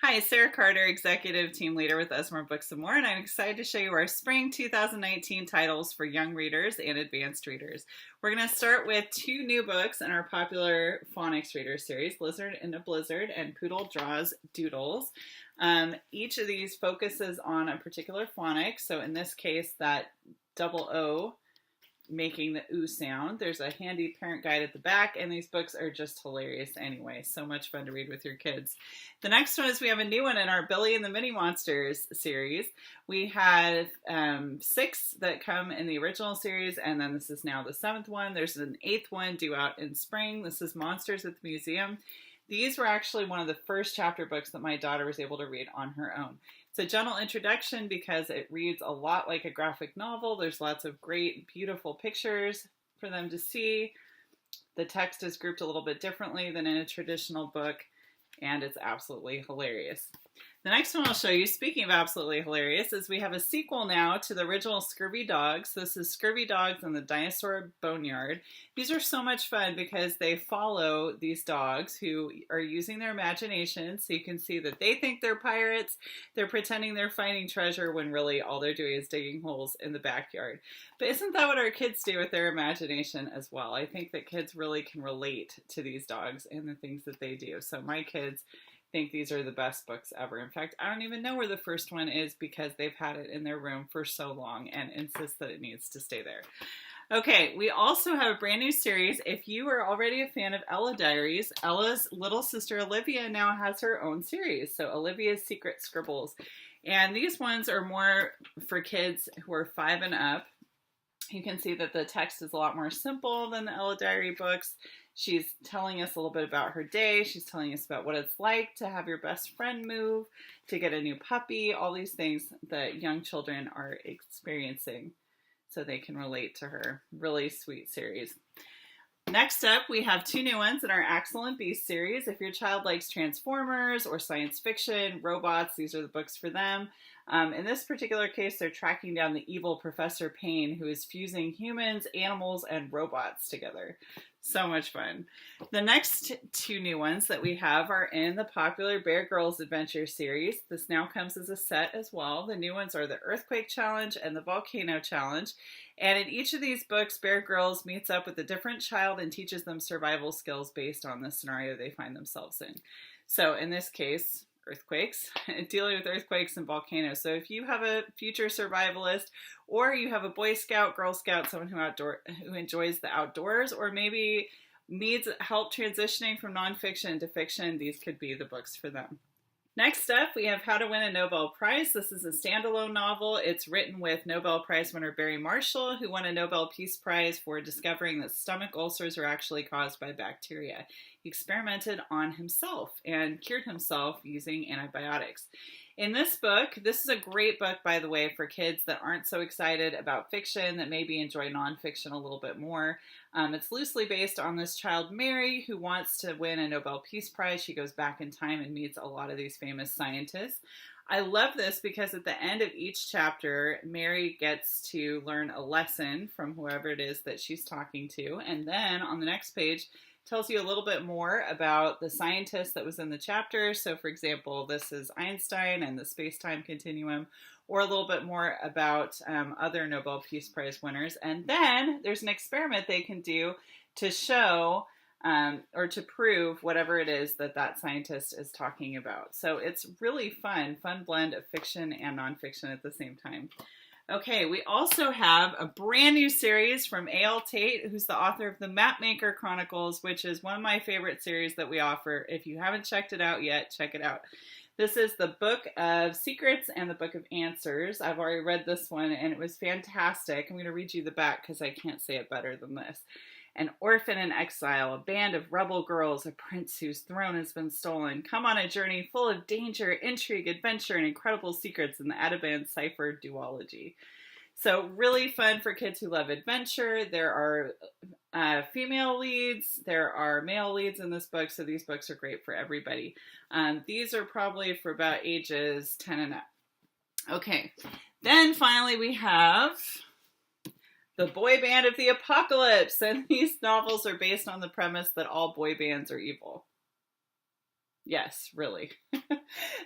Hi, Sarah Carter, Executive Team Leader with Usmore Books and More, and I'm excited to show you our Spring 2019 titles for young readers and advanced readers. We're going to start with two new books in our popular phonics reader series, Lizard in a Blizzard and Poodle Draws Doodles. Each of these focuses on a particular phonics, so in this case, that double O making the ooh sound. There's a handy parent guide at the back, and these books are just hilarious anyway. So much fun to read with your kids. The next one is we have a new one in our Billy and the Mini Monsters series. We have 6 that come in the original series, and then this is now the 7th one. There's an 8th one due out in spring. This is Monsters at the Museum. These were actually one of the first chapter books that my daughter was able to read on her own. It's a gentle introduction because it reads a lot like a graphic novel. There's lots of great, beautiful pictures for them to see. The text is grouped a little bit differently than in a traditional book, and it's absolutely hilarious. The next one I'll show you, speaking of absolutely hilarious, is we have a sequel now to the original Scurvy Dogs. This is Scurvy Dogs and the Dinosaur Boneyard. These are so much fun because they follow these dogs who are using their imagination, so you can see that they think they're pirates. They're pretending they're finding treasure when really all they're doing is digging holes in the backyard. But isn't that what our kids do with their imagination as well? I think that kids really can relate to these dogs and the things that they do. So my kids think these are the best books ever. In fact, I don't even know where the first one is because they've had it in their room for so long and insist that it needs to stay there. Okay, we also have a brand new series. If you are already a fan of Ella Diaries, Ella's little sister Olivia now has her own series. So Olivia's Secret Scribbles. And these ones are more for kids who are 5 and up. You can see that the text is a lot more simple than the Ella Diary books. She's telling us a little bit about her day. She's telling us about what it's like to have your best friend move, to get a new puppy, all these things that young children are experiencing so they can relate to her. Really sweet series. Next up, we have 2 new ones in our Axel and Beast series. If your child likes Transformers or science fiction, robots, these are the books for them. In this particular case, they're tracking down the evil Professor Payne, who is fusing humans, animals, and robots together. So much fun. The next 2 new ones that we have are in the popular Bear Girls Adventure series. This now comes as a set as well. The new ones are the Earthquake Challenge and the Volcano Challenge. And in each of these books, Bear Girls meets up with a different child and teaches them survival skills based on the scenario they find themselves in. So in this case, earthquakes, dealing with earthquakes and volcanoes. So if you have a future survivalist, or you have a Boy Scout, Girl Scout, someone who enjoys the outdoors, or maybe needs help transitioning from nonfiction to fiction, these could be the books for them. Next up, we have How to Win a Nobel Prize. This is a standalone novel. It's written with Nobel Prize winner Barry Marshall, who won a Nobel Peace Prize for discovering that stomach ulcers are actually caused by bacteria. He experimented on himself and cured himself using antibiotics. In this book, this is a great book, by the way, for kids that aren't so excited about fiction, that maybe enjoy nonfiction a little bit more. It's loosely based on this child, Mary, who wants to win a Nobel Peace Prize. She goes back in time and meets a lot of these famous scientists. I love this because at the end of each chapter, Mary gets to learn a lesson from whoever it is that she's talking to. And then on the next page, tells you a little bit more about the scientist that was in the chapter. So for example, this is Einstein and the space-time continuum, or a little bit more about other Nobel Peace Prize winners. And then there's an experiment they can do to show or to prove whatever it is that that scientist is talking about. So it's really fun blend of fiction and nonfiction at the same time. Okay, we also have a brand new series from A.L. Tate, who's the author of the Mapmaker Chronicles, which is one of my favorite series that we offer. If you haven't checked it out yet, check it out. This is the Book of Secrets and the Book of Answers. I've already read this one, and it was fantastic. I'm going to read you the back because I can't say it better than this. An orphan in exile, a band of rebel girls, a prince whose throne has been stolen, come on a journey full of danger, intrigue, adventure, and incredible secrets in the Ativan Cipher duology. So really fun for kids who love adventure. There are female leads, there are male leads in this book, so these books are great for everybody. These are probably for about ages 10 and up. Okay, then finally we have The Boy Band of the Apocalypse, and these novels are based on the premise that all boy bands are evil. Yes, really.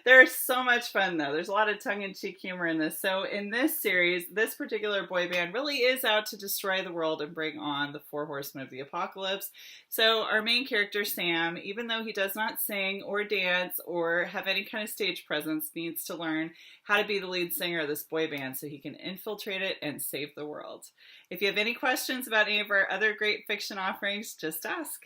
They're so much fun, though. There's a lot of tongue-in-cheek humor in this. So in this series, this particular boy band really is out to destroy the world and bring on the four horsemen of the apocalypse. So our main character, Sam, even though he does not sing or dance or have any kind of stage presence, needs to learn how to be the lead singer of this boy band so he can infiltrate it and save the world. If you have any questions about any of our other great fiction offerings, just ask.